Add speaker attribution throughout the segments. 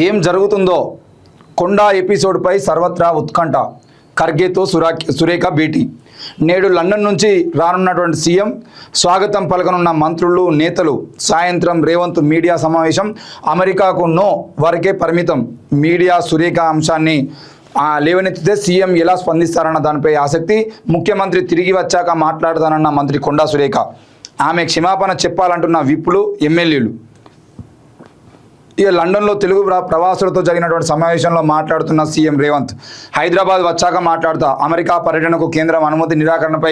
Speaker 1: ఏం జరుగుతుందో కొండా ఎపిసోడ్పై సర్వత్రా ఉత్కంఠ. ఖర్గేతో సురేఖ భేటీ. నేడు లండన్ నుంచి రానున్నటువంటి సీఎం, స్వాగతం పలకనున్న మంత్రులు, నేతలు. సాయంత్రం రేవంత్ మీడియా సమావేశం. అమెరికాకు నో వరకే పరిమితం. మీడియా సురేఖ అంశాన్ని లేవనెత్తితే సీఎం ఎలా స్పందిస్తారన్న దానిపై ఆసక్తి. ముఖ్యమంత్రి తిరిగి వచ్చాక మాట్లాడతానన్న మంత్రి కొండా సురేఖ. ఆమె క్షమాపణ చెప్పాలంటున్న విప్పులు, ఎమ్మెల్యేలు. ఇక లండన్లో తెలుగు ప్రవాసులతో జరిగినటువంటి సమావేశంలో మాట్లాడుతున్న సీఎం రేవంత్, హైదరాబాద్ వచ్చాక మాట్లాడుతా. అమెరికా పర్యటనకు కేంద్రం అనుమతి నిరాకరణపై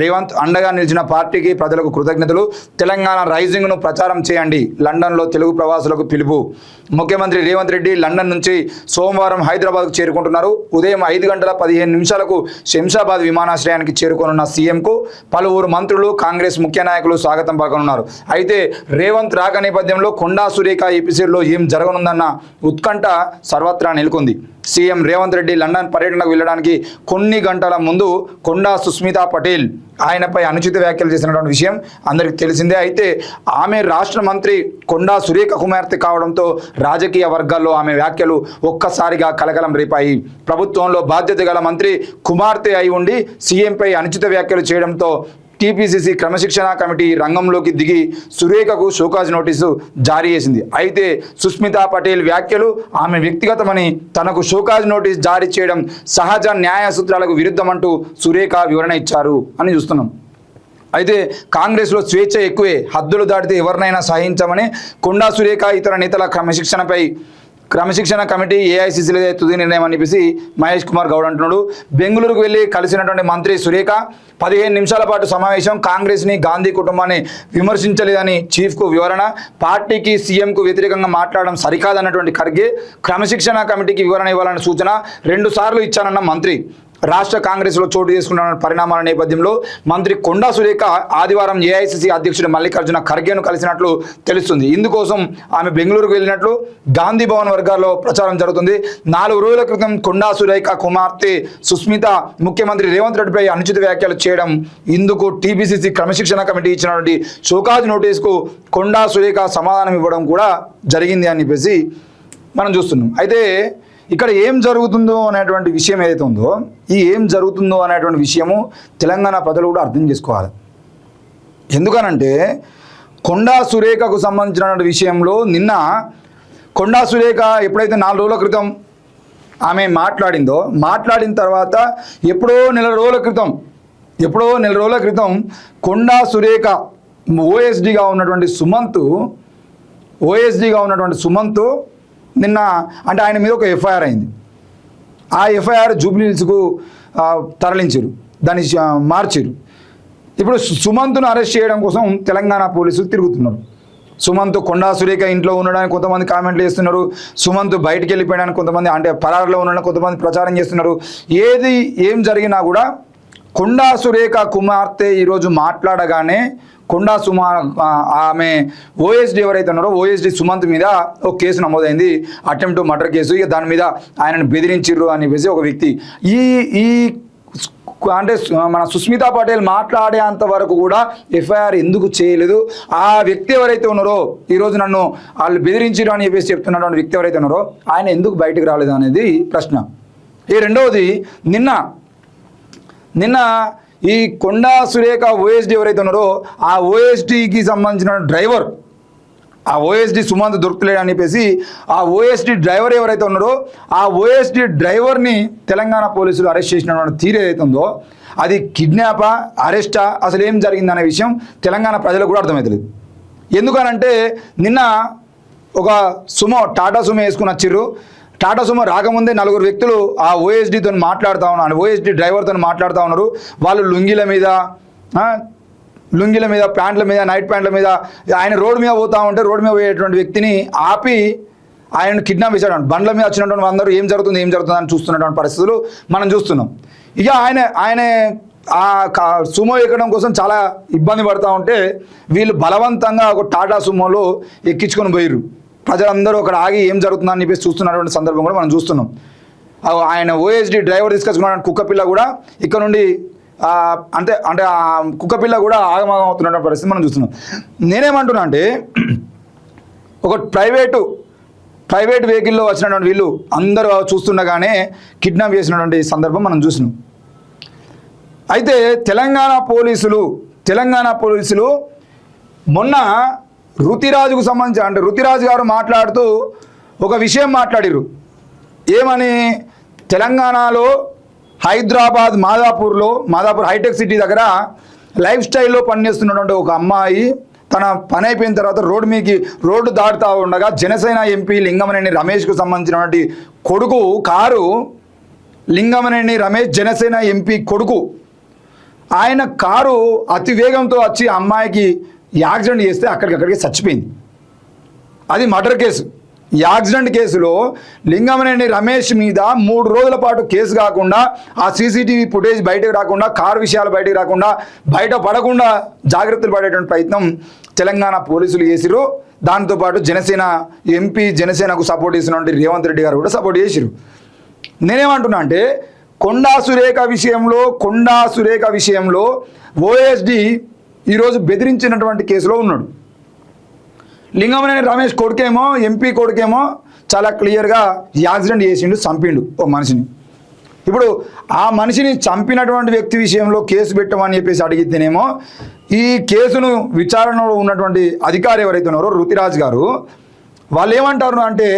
Speaker 1: రేవంత్, అండగా నిలిచిన పార్టీకి ప్రజలకు కృతజ్ఞతలు. తెలంగాణ రైజింగ్ను ప్రచారం చేయండి. లండన్లో తెలుగు ప్రవాసులకు పిలుపు. ముఖ్యమంత్రి రేవంత్ రెడ్డి లండన్ నుంచి సోమవారం హైదరాబాద్కు చేరుకుంటున్నారు. ఉదయం 5:15 శంషాబాద్ విమానాశ్రయానికి చేరుకోనున్న సీఎంకు పలువురు మంత్రులు, కాంగ్రెస్ ముఖ్య నాయకులు స్వాగతం పలకనున్నారు. అయితే రేవంత్ రాక నేపథ్యంలో కొండా సురేఖ ఎపిసోడ్లో ఏం జరగనుందన్న ఉత్కంఠ సర్వత్రా నెలకొంది. సీఎం రేవంత్ రెడ్డి లండన్ పర్యటనకు వెళ్ళడానికి కొన్ని గంటల ముందు కొండా సుస్మితా పటేల్ ఆయనపై అనుచిత వ్యాఖ్యలు చేసినటువంటి విషయం అందరికీ తెలిసిందే. అయితే ఆమె రాష్ట్ర మంత్రి కొండా సురేఖ కుమార్తె కావడంతో రాజకీయ వర్గాల్లో ఆమె వ్యాఖ్యలు ఒక్కసారిగా కలకలం రేపాయి. ప్రభుత్వంలో బాధ్యత గల మంత్రి కుమార్తె అయి ఉండి సీఎంపై అనుచిత వ్యాఖ్యలు చేయడంతో టీపీసీసీ క్రమశిక్షణ కమిటీ రంగంలోకి దిగి సురేఖకు షోకాజ్ నోటీసు జారీ చేసింది. అయితే సుస్మితా పటేల్ వ్యాఖ్యలు ఆమె వ్యక్తిగతమని, తనకు షోకాజ్ నోటీస్ జారీ చేయడం సహజ న్యాయ సూత్రాలకు విరుద్ధమంటూ సురేఖ వివరణ ఇచ్చారు అని చూస్తున్నాం. అయితే కాంగ్రెస్లో స్వేచ్ఛ ఎక్కువే, హద్దులు దాటితే ఎవరినైనా సహించమని కొండా సురేఖ ఇతర నేతల క్రమశిక్షణ కమిటీ ఏఐసీసీలో తుది నిర్ణయం అని చెప్పేసి మహేష్ కుమార్ గౌడ్ అంటున్నాడు. బెంగళూరుకు వెళ్ళి కలిసినటువంటి మంత్రి సురేఖ 15 నిమిషాల పాటు సమావేశం. కాంగ్రెస్ని, గాంధీ కుటుంబాన్ని విమర్శించలేదని చీఫ్కు వివరణ. పార్టీకి, సీఎంకు వ్యతిరేకంగా మాట్లాడడం సరికాదన్నటువంటి ఖర్గే క్రమశిక్షణ కమిటీకి వివరణ ఇవ్వాలన్న సూచన 2 సార్లు ఇచ్చానన్న మంత్రి. రాష్ట్ర కాంగ్రెస్లో చోటు చేసుకున్న పరిణామాల నేపథ్యంలో మంత్రి కొండా సురేఖ ఆదివారం ఏఐసీసీ అధ్యక్షుడు మల్లికార్జున ఖర్గేను కలిసినట్లు తెలుస్తుంది. ఇందుకోసం ఆమె బెంగళూరుకు వెళ్ళినట్లు గాంధీ భవన్ వర్గాల్లో ప్రచారం జరుగుతుంది. 4 రోజుల క్రితం కొండా సురేఖ కుమార్తె సుస్మిత ముఖ్యమంత్రి రేవంత్ రెడ్డిపై అనుచిత వ్యాఖ్యలు చేయడం, ఇందుకు టీపీసీసీ క్రమశిక్షణ కమిటీ ఇచ్చినటువంటి షోకాజ్ నోటీసుకు కొండా సురేఖ సమాధానం ఇవ్వడం కూడా జరిగింది అని చెప్పేసి మనం చూస్తున్నాం. అయితే ఇక్కడ ఏం జరుగుతుందో అనేటువంటి విషయం ఏదైతే ఉందో, ఈ ఏం జరుగుతుందో అనేటువంటి విషయము తెలంగాణ ప్రజలు కూడా అర్థం చేసుకోవాలి. ఎందుకనంటే కొండా సురేఖకు సంబంధించినటువంటి విషయంలో నిన్న కొండా సురేఖ ఎప్పుడైతే 4 రోజుల క్రితం ఆమె మాట్లాడిన తర్వాత ఎప్పుడో నెల రోజుల క్రితం కొండా సురేఖ ఓఎస్డీగా ఉన్నటువంటి సుమంత్ నిన్న అంటే ఆయన మీద ఒక ఎఫ్ఐఆర్ అయింది. ఆ ఎఫ్ఐఆర్ జూబ్లీహిల్స్కు తరలించారు, దాన్ని మార్చారు. ఇప్పుడు సుమంత్ను అరెస్ట్ చేయడం కోసం తెలంగాణ పోలీసులు తిరుగుతున్నారు. సుమంత్ కొండా సురేఖ ఇంట్లో ఉండడానికి కొంతమంది కామెంట్లు చేస్తున్నారు. సుమంత్ బయటికి వెళ్ళిపోయడానికి కొంతమంది, అంటే పరారులో ఉండడానికి కొంతమంది ప్రచారం చేస్తున్నారు. ఏం జరిగినా కూడా కొండా సురేఖ కుమార్తె ఈరోజు మాట్లాడగానే ఆమె ఓఎస్డీ ఎవరైతే ఉన్నారో ఓఎస్డీ సుమంత్ మీద ఒక కేసు నమోదైంది, అటెంప్ట్ మర్డర్ కేసు. ఇక దాని మీద ఆయనను బెదిరించిర్రు అని చెప్పేసి ఒక వ్యక్తి అంటే మన సుస్మితా పటేల్ మాట్లాడేంత వరకు కూడా ఎఫ్ఐఆర్ ఎందుకు చేయలేదు? ఆ వ్యక్తి ఎవరైతే ఉన్నారో, ఈరోజు నన్ను వాళ్ళు బెదిరించిరు అని చెప్పేసి చెప్తున్నటువంటి వ్యక్తి ఎవరైతే ఉన్నారో ఆయన ఎందుకు బయటకు రాలేదు అనేది ప్రశ్న. రెండవది, నిన్న ఈ కొండా సురేఖ ఓఎస్డీ ఎవరైతే ఉన్నారో ఆ ఓఎస్డీకి సంబంధించిన డ్రైవర్, ఆ ఓఎస్డీ సుమంత్ దొరుకుతలేడు అని చెప్పేసి ఆ ఓఎస్డీ డ్రైవర్ ఎవరైతే ఉన్నారో ఆ ఓఎస్డీ డ్రైవర్ని తెలంగాణ పోలీసులు అరెస్ట్ చేసినటువంటి తీరు ఏదైతే ఉందో అది కిడ్నాపా, అరెస్టా, అసలు ఏం జరిగిందనే విషయం తెలంగాణ ప్రజలకు కూడా అర్థమవుతలేదు. ఎందుకనంటే నిన్న ఒక టాటా సుమో వేసుకుని వచ్చిర్రు. టాటా సుమో రాకముందే 4 వ్యక్తులు ఆ ఓఎస్డీతో మాట్లాడుతూ ఉన్నారు, ఓఎస్డీ డ్రైవర్తో మాట్లాడుతూ ఉన్నారు. వాళ్ళు లుంగీల మీద, ప్యాంట్ల మీద, నైట్ ప్యాంట్ల మీద ఆయన రోడ్డు మీద పోతూ ఉంటే రోడ్డు మీద పోయేటువంటి వ్యక్తిని ఆపి ఆయనను కిడ్నాప్ చేశాడు. బండ్ల మీద వచ్చినటువంటి అందరూ ఏం జరుగుతుంది అని చూస్తున్నటువంటి పరిస్థితులు మనం చూస్తున్నాం. ఇక ఆయన ఆ సుమో ఎక్కడం కోసం చాలా ఇబ్బంది పడుతూ ఉంటే వీళ్ళు బలవంతంగా ఒక టాటా సుమోలో ఎక్కించుకొని పోయిర్రు. ప్రజలందరూ అక్కడ ఆగి ఏం జరుగుతుందని చెప్పేసి చూస్తున్నటువంటి సందర్భం కూడా మనం చూస్తున్నాం. ఆయన ఓఎస్డీ డ్రైవర్ తీసుకొచ్చుకున్న కుక్కపిల్ల కూడా ఇక్కడ నుండి అంటే ఆ కుక్కపిల్ల కూడా ఆగమాగం అవుతున్నటువంటి పరిస్థితి మనం చూస్తున్నాం. నేనేమంటున్నా అంటే ఒక ప్రైవేటు ప్రైవేట్ వెహికల్లో వచ్చినటువంటి వీళ్ళు అందరూ చూస్తుండగానే కిడ్నాప్ చేసినటువంటి సందర్భం మనం చూసినాం. అయితే తెలంగాణ పోలీసులు మొన్న రుతిరాజుకు సంబంధించి అంటే రుతిరాజు గారు మాట్లాడుతూ ఒక విషయం మాట్లాడిరు. ఏమని? తెలంగాణలో హైదరాబాద్ మాదాపూర్ హైటెక్ సిటీ దగ్గర లైఫ్ స్టైల్లో పనిచేస్తున్నటువంటి ఒక అమ్మాయి తన పని అయిపోయిన తర్వాత రోడ్డు దాటుతూ ఉండగా జనసేన ఎంపీ లింగమనేని రమేష్కు సంబంధించినటువంటి కొడుకు కారు, లింగమనేని రమేష్ జనసేన ఎంపీ కొడుకు, ఆయన కారు అతి వేగంతో వచ్చి అమ్మాయికి యాక్సిడెంట్ చేస్తే అక్కడికక్కడికి చచ్చిపోయింది. అది మర్డర్ కేసు. యాక్సిడెంట్ కేసులో లింగమనేని రమేష్ మీద 3 రోజుల పాటు కేసు కాకుండా, ఆ సీసీటీవీ ఫుటేజ్ బయటకు రాకుండా, కారు విషయాలు బయటకు రాకుండా, బయట పడకుండా జాగ్రత్తలు పడేటువంటి ప్రయత్నం తెలంగాణ పోలీసులు చేసిరు. దాంతోపాటు జనసేన ఎంపీ, జనసేనకు సపోర్ట్ చేసినటువంటి రేవంత్ రెడ్డి గారు కూడా సపోర్ట్ చేసిరు. నేనేమంటున్నా అంటే కొండా సురేఖ విషయంలో ఓఎస్డి ఈరోజు బెదిరించినటువంటి కేసులో ఉన్నాడు. లింగమనేని రమేష్ కొడుకేమో, ఎంపీ కొడుకేమో చాలా క్లియర్గా యాక్సిడెంట్ చేసిండు, చంపిండు ఓ మనిషిని. ఇప్పుడు ఆ మనిషిని చంపినటువంటి వ్యక్తి విషయంలో కేసు పెట్టమని చెప్పేసి అడిగితేనేమో ఈ కేసును విచారణలో ఉన్నటువంటి అధికారి ఎవరైతే ఉన్నారో రుతిరాజ్ గారు, వాళ్ళు ఏమంటారు అంటే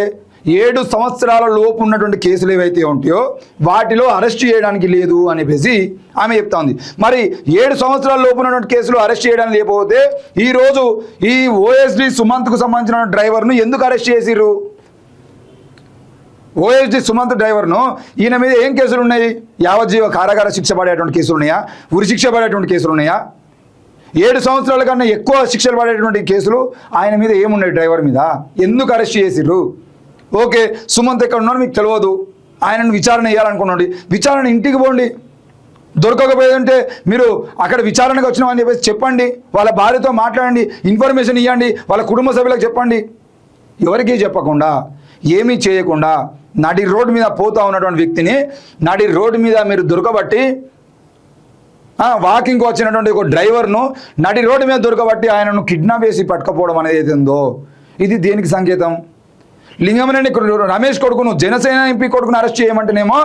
Speaker 1: 7 సంవత్సరాల లోపు ఉన్నటువంటి కేసులు ఏవైతే ఉంటాయో వాటిలో అరెస్ట్ చేయడానికి లేదు అని చెప్పేసి ఆమె చెప్తా ఉంది. మరి 7 సంవత్సరాల లోపు ఉన్నటువంటి కేసులు అరెస్ట్ చేయడానికి లేకపోతే ఈరోజు ఈ ఓఎస్డి సుమంత్కు సంబంధించిన డ్రైవర్ను ఎందుకు అరెస్ట్ చేసిర్రు? ఓఎస్డి సుమంత్ డ్రైవర్ను ఈయన మీద ఏం కేసులు ఉన్నాయి? యావజ్జీవ కారాగార శిక్ష పడేటువంటి కేసులు ఉన్నాయా? ఉరిశిక్ష పడేటువంటి కేసులు ఉన్నాయా? 7 సంవత్సరాల కన్నా ఎక్కువ శిక్షలు పడేటువంటి కేసులు ఆయన మీద ఏమున్నాయి? డ్రైవర్ మీద ఎందుకు అరెస్ట్ చేసిర్రు? ఓకే, సుమంత్ ఎక్కడ ఉన్నాడు మీకు తెలియదు, ఆయనను విచారణ చేయాలనుకున్నాండి, విచారణ ఇంటికి పోండి. దొరకకపోయేదంటే మీరు అక్కడ విచారణకు వచ్చినామని చెప్పేసి చెప్పండి, వాళ్ళ భార్యతో మాట్లాడండి, ఇన్ఫర్మేషన్ ఇవ్వండి, వాళ్ళ కుటుంబ సభ్యులకు చెప్పండి. ఎవరికీ చెప్పకుండా, ఏమీ చేయకుండా నడి రోడ్డు మీద పోతూ ఉన్నటువంటి వ్యక్తిని నడి రోడ్డు మీద మీరు దొరకబట్టి, వాకింగ్కి వచ్చినటువంటి ఒక డ్రైవర్ను నడి రోడ్డు మీద దొరకబట్టి ఆయనను కిడ్నాప్ చేసి పట్టుకపోవడం అనేది ఏదైందో ఇది దేనికి సంకేతం? లింగమనేని రమేష్ కొడుకును, జనసేన ఎంపీ కొడుకును అరెస్ట్ చేయమంటేనేమో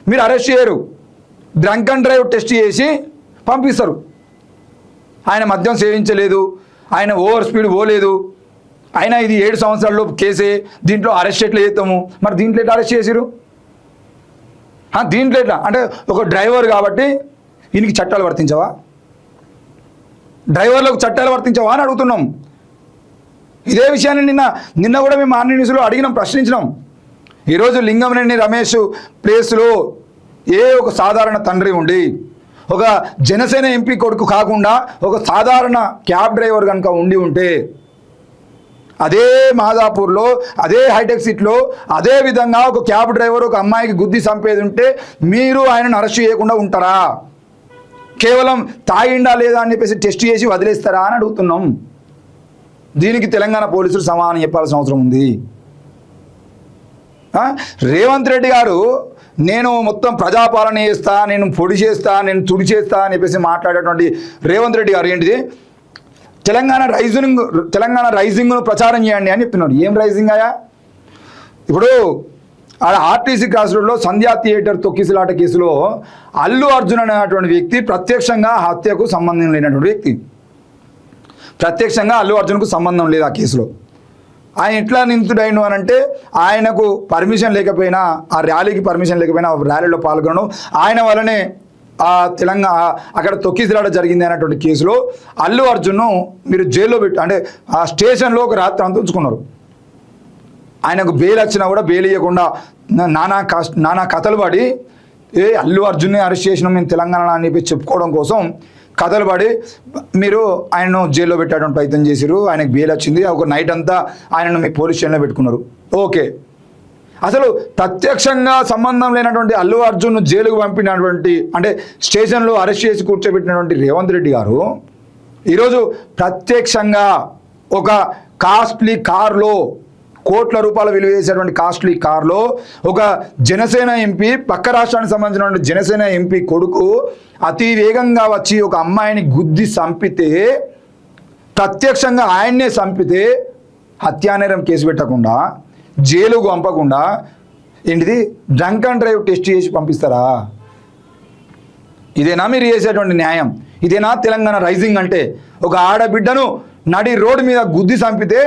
Speaker 1: మీరు అరెస్ట్ చేయరు, డ్రంక్ అండ్ డ్రైవ్ టెస్ట్ చేసి పంపిస్తారు. ఆయన మద్యం సేవించలేదు, ఆయన ఓవర్ స్పీడ్ పోలేదు, అయినా ఇది 7 సంవత్సరాల్లో కేసే, దీంట్లో అరెస్ట్ ఎట్లా చేస్తాము? మరి దీంట్లో ఎట్లా అరెస్ట్ చేసిరు? దీంట్లో ఎట్లా అంటే ఒక డ్రైవర్ కాబట్టి ఈయనకి చట్టాలు వర్తించవా? డ్రైవర్లకు చట్టాలు వర్తించవా అని అడుగుతున్నాం. ఇదే విషయాన్ని నిన్న కూడా మేము మార్నింగ్ న్యూస్లో అడిగినాం, ప్రశ్నించినాం. ఈరోజు లింగమనేని రమేష్ ప్లేస్లో ఒక సాధారణ తండ్రి ఉండి ఒక జనసేన ఎంపీ కొడుకు కాకుండా ఒక సాధారణ క్యాబ్ డ్రైవర్ కనుక ఉంటే అదే మాదాపూర్లో, అదే హైటెక్ సిటీలో అదే విధంగా ఒక క్యాబ్ డ్రైవర్ ఒక అమ్మాయికి గుద్ది చంపేది ఉంటే మీరు ఆయనను అరెస్ట్ చేయకుండా ఉంటారా? కేవలం తాగిండా లేదా అని చెప్పేసి టెస్ట్ చేసి వదిలేస్తారా అని అడుగుతున్నాం. దీనికి తెలంగాణ పోలీసులు సమాధానం చెప్పాల్సిన అవసరం ఉంది. రేవంత్ రెడ్డి గారు నేను మొత్తం ప్రజాపాలన చేస్తా, నేను పొడి చేస్తా, నేను తుడి చేస్తా అని చెప్పేసి మాట్లాడేటువంటి రేవంత్ రెడ్డి గారు ఏంటిది తెలంగాణ రైజింగ్ను ప్రచారం చేయండి అని చెప్తున్నాడు. ఏం రైజింగ్ అయ్యా? ఇప్పుడు ఆర్టీసీ క్రాస్ రోడ్లో సంధ్యా థియేటర్ తొక్కిసలాట కేసులో అల్లు అర్జున్ అనేటువంటి వ్యక్తి ప్రత్యక్షంగా హత్యకు సంబంధం లేనటువంటి వ్యక్తి, ప్రత్యక్షంగా అల్లు అర్జున్కు సంబంధం లేదు ఆ కేసులో. ఆయన ఎట్లా నిందితుడైన అని అంటే ఆయనకు పర్మిషన్ లేకపోయినా, ఆ ర్యాలీకి పర్మిషన్ లేకపోయినా ర్యాలీలో పాల్గొనడం ఆయన వల్లనే ఆ అక్కడ తొక్కిసలాట జరిగింది అనేటువంటి కేసులో అల్లు అర్జున్ను మీరు జైల్లో అంటే ఆ స్టేషన్లో ఒక రాత్రి అంతా ఉంచుకున్నారు. ఆయనకు బెయిల్ వచ్చినా కూడా బెయిల్ ఇవ్వకుండా నానా కథలు పడి అల్లు అర్జున్ని అరెస్ట్ చేసినాం మేము తెలంగాణ అని చెప్పి చెప్పుకోవడం కోసం కథలు పడి మీరు ఆయనను జైల్లో పెట్టేటువంటి ప్రయత్నం చేశారు. ఆయనకు బెయిల్ వచ్చింది, ఒక నైట్ అంతా ఆయనను మీ పోలీస్ స్టేషన్లో పెట్టుకున్నారు. ఓకే, అసలు ప్రత్యక్షంగా సంబంధం లేనటువంటి అల్లు అర్జున్ను జైలుకు పంపినటువంటి అంటే స్టేషన్లో అరెస్ట్ చేసి కూర్చోబెట్టినటువంటి రేవంత్ రెడ్డి గారు ఈరోజు ప్రత్యక్షంగా ఒక కాస్ట్లీ కార్లో కోట్ల రూపాయలు విలువ చేసేటువంటి కాస్ట్లీ కార్లో ఒక జనసేన ఎంపీ, పక్క రాష్ట్రానికి సంబంధించినటువంటి జనసేన ఎంపీ కొడుకు అతి వేగంగా వచ్చి ఒక అమ్మాయిని గుద్ది చంపితే, ప్రత్యక్షంగా ఆయన్నే చంపితే హత్యానేరం కేసు పెట్టకుండా జైలుకు పంపకుండా ఏంటిది డ్రంక్ అండ్ డ్రైవ్ టెస్ట్ చేసి పంపిస్తారా? ఇదేనా మీరు చేసేటువంటి న్యాయం? ఇదేనా తెలంగాణ రైజింగ్ అంటే? ఒక ఆడబిడ్డను నడి రోడ్డు మీద గుద్ది చంపితే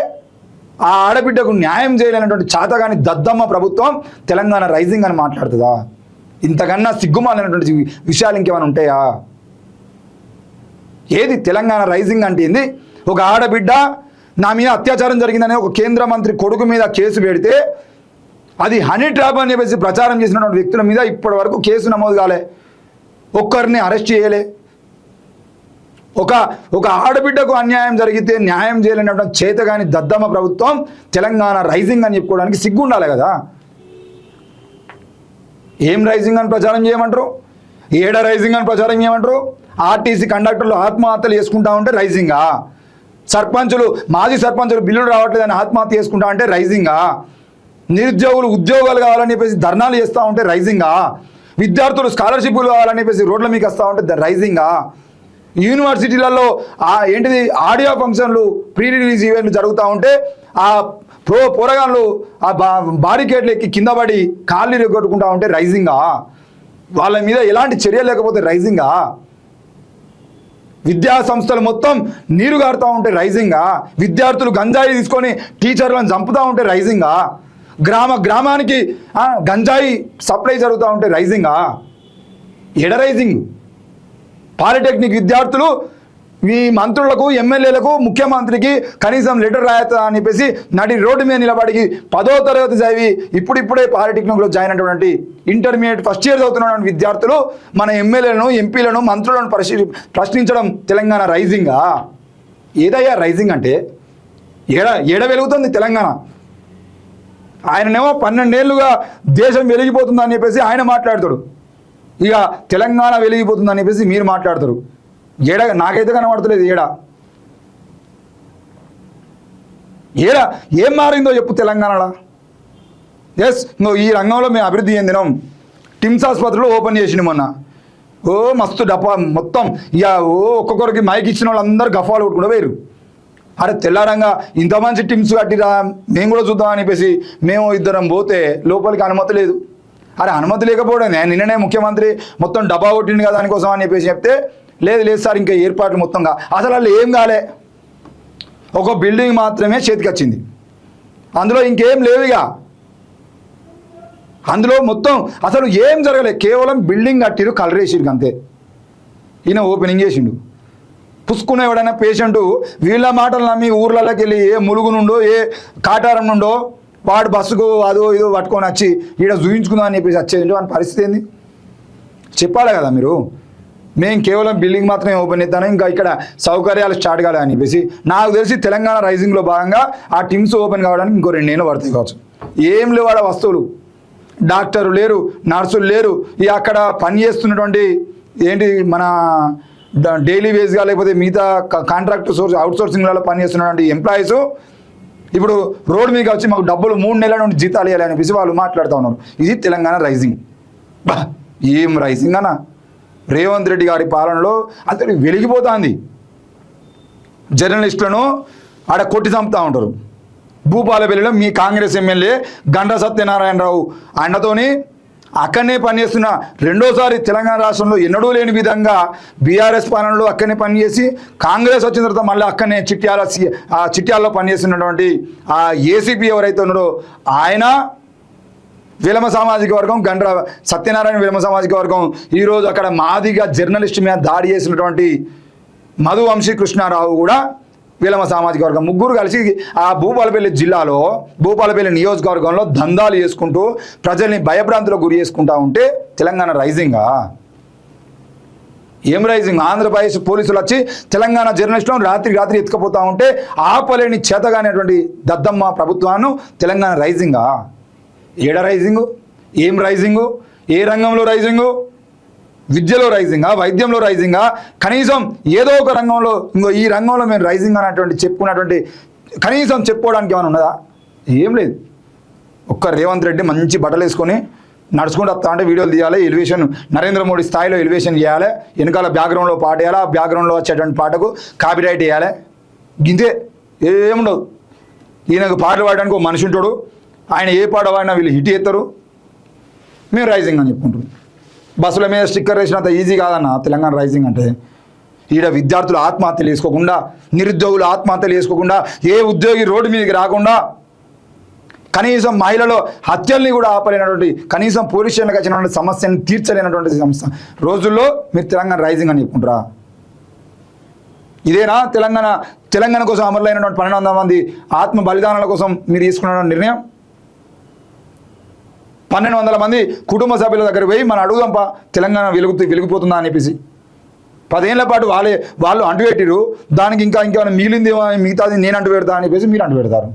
Speaker 1: ఆ ఆడబిడ్డకు న్యాయం చేయలేనటువంటి చాతగాని దద్దమ్మ ప్రభుత్వం తెలంగాణ రైజింగ్ అని మాట్లాడుతుందా? ఇంతకన్నా సిగ్గుమాలినటువంటి విషయాలు ఇంకేమైనా ఉంటాయా? ఏది తెలంగాణ రైజింగ్ అంటే ఏంది? ఒక ఆడబిడ్డ నా మీద అత్యాచారం జరిగిందనే ఒక కేంద్ర మంత్రి కొడుకు మీద కేసు పెడితే అది హనీ ట్రాప్ అని చెప్పేసి ప్రచారం చేసినటువంటి వ్యక్తుల మీద ఇప్పటి వరకు కేసు నమోదు కాలే, ఒక్కరిని అరెస్ట్ చేయలే. ఒక ఆడబిడ్డకు అన్యాయం జరిగితే న్యాయం చేయలేనటువంటి చేతగాని దద్దమ్మ ప్రభుత్వం తెలంగాణ రైజింగ్ అని చెప్పుకోవడానికి సిగ్గు ఉండాలి కదా. ఏం రైజింగ్ అని ప్రచారం చేయమంటారు? ఏడ రైజింగ్ అని ప్రచారం చేయమంటారు? ఆర్టీసీ కండక్టర్లు ఆత్మహత్యలు చేసుకుంటా ఉంటే రైజింగా? సర్పంచులు మాజీ సర్పంచులు బిల్లులు రావట్లేదని ఆత్మహత్య చేసుకుంటా ఉంటే రైజింగా? నిరుద్యోగులు ఉద్యోగాలు కావాలని చెప్పేసి ధర్నాలు చేస్తూ ఉంటే రైజింగా? విద్యార్థులు స్కాలర్షిప్లు కావాలని చెప్పేసి రోడ్ల మీకు వస్తూ ఉంటే రైజింగా? యూనివర్సిటీలలో ఏంటిది ఆడియో ఫంక్షన్లు ప్రీ రిలీజ్ ఈవెంట్లు జరుగుతూ ఉంటే ఆ పోరగాళ్ళు ఆ బారికేడ్లు ఎక్కి కింద పడి కాళ్ళు ఇరగొట్టుకుంటా ఉంటే రైజింగా? వాళ్ళ మీద ఎలాంటి చర్య లేకపోతే రైజింగా? విద్యా సంస్థలు మొత్తం నీరు గారుతూ ఉంటే రైజింగా? విద్యార్థులు గంజాయి తీసుకొని టీచర్లను చంపుతూ ఉంటే రైజింగా? గ్రామానికి గంజాయి సప్లై జరుగుతూ ఉంటే రైజింగా? ఎడ రైజింగ్? పాలిటెక్నిక్ విద్యార్థులు మీ మంత్రులకు ఎమ్మెల్యేలకు ముఖ్యమంత్రికి కనీసం లెటర్ రాయతా అని చెప్పేసి నడి రోడ్డు మీద నిలబడి 10వ తరగతి చదివి ఇప్పుడిప్పుడే పాలిటెక్నిక్లో జాయిన్ అయినటువంటి ఇంటర్మీడియట్ ఫస్ట్ ఇయర్ చదువుతున్నటువంటి విద్యార్థులు మన ఎమ్మెల్యేలను ఎంపీలను మంత్రులను ప్రశ్నించడం తెలంగాణ రైజింగా? ఏదయ్యా రైజింగ్ అంటే? ఏడ వెలుగుతుంది తెలంగాణ? ఆయననేమో 12 ఏళ్ళుగా దేశం వెలిగిపోతుందని చెప్పేసి ఆయన మాట్లాడతాడు, ఇక తెలంగాణ వెలిగిపోతుందని చెప్పేసి మీరు మాట్లాడతారు. నాకైతే కనబడతలేదు. ఏం మారిందో చెప్పు తెలంగాణలో. ఈ రంగంలో మేము అభివృద్ధి చెందినాం. టిమ్స్ ఆసుపత్రిలో ఓపెన్ చేసిండు మొన్న. మస్తు డబ్బా మొత్తం ఇక ఒక్కొక్కరికి మైక్ ఇచ్చిన వాళ్ళందరూ గఫాలు కొట్టుకుంటూ వేరు. అరే తెల్లారంగా ఇంత మంచి టిమ్స్ కట్టిరా మేము కూడా చూద్దామని చెప్పేసి మేము ఇద్దరం పోతే లోపలికి అనుమతి లేదు. అరే అనుమతి లేకపోవడం నిన్ననే ముఖ్యమంత్రి మొత్తం డబ్బా కొట్టిండు కదా దానికోసం అని చెప్పేసి చెప్తే లేదు సార్ ఇంకా ఏర్పాట్లు మొత్తంగా అసలు వాళ్ళు ఏం కాలే, ఒక బిల్డింగ్ మాత్రమే చేతికి వచ్చింది, అందులో ఇంకేం లేవు. ఇక అందులో మొత్తం అసలు ఏం జరగలేదు, కేవలం బిల్డింగ్ కట్టిరు కలర్ వేసిరు అంతే. ఈయన ఓపెనింగ్ చేసిండు. పుసుకున్న ఎవడైనా పేషెంటు వీళ్ళ మాటలు నమ్మి ఊర్లలోకి వెళ్ళి ఏ ములుగు నుండో ఏ కాటారం నుండో వాడు బస్సుకు అదో ఇదో పట్టుకొని వచ్చి ఈడ చూయించుకుందాం అని చెప్పేసి వచ్చేది అని పరిస్థితి ఏంది చెప్పాలి కదా మీరు. మేము కేవలం బిల్డింగ్ మాత్రమే ఓపెన్ చేస్తాను, ఇంకా ఇక్కడ సౌకర్యాలు స్టార్ట్ కాలే అని చెప్పేసి. నాకు తెలిసి తెలంగాణ రైజింగ్లో భాగంగా ఆ టిమ్స్ ఓపెన్ కావడానికి ఇంకో 2 ఏళ్ళు పడతాయి కావచ్చు. ఏం లేవు ఆడ వస్తువులు, డాక్టర్లు లేరు, నర్సులు లేరు, ఇక అక్కడ పని చేస్తున్నటువంటి ఏంటి మన డైలీ వేజ్గా లేకపోతే మిగతా కాంట్రాక్ట్ అవుట్సోర్సింగ్లలో పనిచేస్తున్నటువంటి ఎంప్లాయీస్ ఇప్పుడు రోడ్డు మీద వచ్చి మాకు డబ్బులు 3 నెలల నుండి జీతాలు ఇవ్వాలి అని చెప్పేసి వాళ్ళు మాట్లాడుతూ ఉన్నారు. ఇది తెలంగాణ రైజింగ్. ఏం రైజింగ్ అన్న? రేవంత్ రెడ్డి గారి పాలనలో అతడు వెలిగిపోతుంది. జర్నలిస్టులను ఆడ కొట్టి చంపుతూ ఉంటారు. భూపాలపల్లిలో మీ కాంగ్రెస్ ఎమ్మెల్యే గండ్ర సత్యనారాయణరావు అండతోని అక్కడనే పనిచేస్తున్న రెండోసారి తెలంగాణ రాష్ట్రంలో ఎన్నడూ లేని విధంగా బీఆర్ఎస్ పాలనలో అక్కడనే పనిచేసి కాంగ్రెస్ వచ్చిన తర్వాత మళ్ళీ అక్కడనే చిట్యాలలో పనిచేస్తున్నటువంటి ఆ ఏసీపీ ఎవరైతే ఉన్నారో ఆయన విలమ సామాజిక వర్గం గండ్ర సత్యనారాయణ విలమ సామాజిక వర్గం ఈరోజు అక్కడ మాదిగా జర్నలిస్ట్ మీద దాడి చేసినటువంటి మధు వంశీకృష్ణారావు కూడా విలమ సామాజిక వర్గం. ముగ్గురు కలిసి ఆ భూపాలపల్లి జిల్లాలో భూపాలపల్లి నియోజకవర్గంలో దందాలు చేసుకుంటూ ప్రజల్ని భయభ్రాంతులకు గురి చేసుకుంటూ ఉంటే తెలంగాణ రైజింగా? ఏం రైజింగ్? ఆంధ్రప్రదేశ్ పోలీసులు వచ్చి తెలంగాణ జర్నలిస్టులను రాత్రి ఎత్తుకపోతూ ఉంటే ఆపలేని చేతగానేటువంటి దద్దమ్మ ప్రభుత్వాన్ని తెలంగాణ రైజింగా? ఏడ రైజింగు? ఏం రైజింగు? ఏ రంగంలో రైజింగు? విద్యలో రైజింగా? వైద్యంలో రైజింగా? కనీసం ఏదో ఒక రంగంలో ఈ రంగంలో మేము రైజింగ్ అనేటువంటి చెప్పుకున్నటువంటి కనీసం చెప్పుకోవడానికి ఏమైనా ఉన్నదా? ఏం లేదు. ఒక్క రేవంత్ రెడ్డి మంచి బట్టలు వేసుకొని నడుచుకుంటూ వస్తా అంటే వీడియోలు తీయాలి, ఎలివేషన్ నరేంద్ర మోడీ స్థాయిలో ఎలివేషన్ చేయాలి, వెనకాల బ్యాక్గ్రౌండ్లో పాట వేయాలి, ఆ బ్యాక్గ్రౌండ్లో వచ్చేటువంటి పాటకు కాపీరైట్ వేయాలి, గింతే. ఏముండదు. ఈయనకు పాటలు పాడడానికి ఒక మనిషి ఉంటాడు, ఆయన ఏ పాట వాడినా వీళ్ళు హిట్ చేస్తారు, మేము రైజింగ్ అని చెప్పుకుంటారు. బస్సుల మీద స్టిక్కర్ వేసినంత ఈజీ కాదన్న తెలంగాణ రైజింగ్ అంటే. ఈడ విద్యార్థులు ఆత్మహత్యలు చేసుకోకుండా, నిరుద్యోగులు ఆత్మహత్యలు చేసుకోకుండా, ఏ ఉద్యోగి రోడ్డు మీదకి రాకుండా, కనీసం మహిళలు హత్యల్ని కూడా ఆపలేనటువంటి, కనీసం పోలీస్ స్టేషన్కి వచ్చినటువంటి సమస్యను తీర్చలేనటువంటి సంస్థ రోజుల్లో మీరు తెలంగాణ రైజింగ్ అని చెప్పుకుంటారా? ఇదేనా తెలంగాణ కోసం అమరులైనటువంటి 1200 మంది ఆత్మ బలిదానాల కోసం మీరు తీసుకున్న నిర్ణయం? 1200 మంది కుటుంబ సభ్యుల దగ్గర పోయి మనం అడుగుదాంపా తెలంగాణ వెలిగిపోతుందా అని చెప్పేసి 10 ఏళ్ల పాటు వాళ్ళు అంటుపెట్టిరు. దానికి ఇంకా మిగిలింది మిగతాది నేను అంటు పెడతా అని చెప్పేసి మీరు అంటు పెడతారు.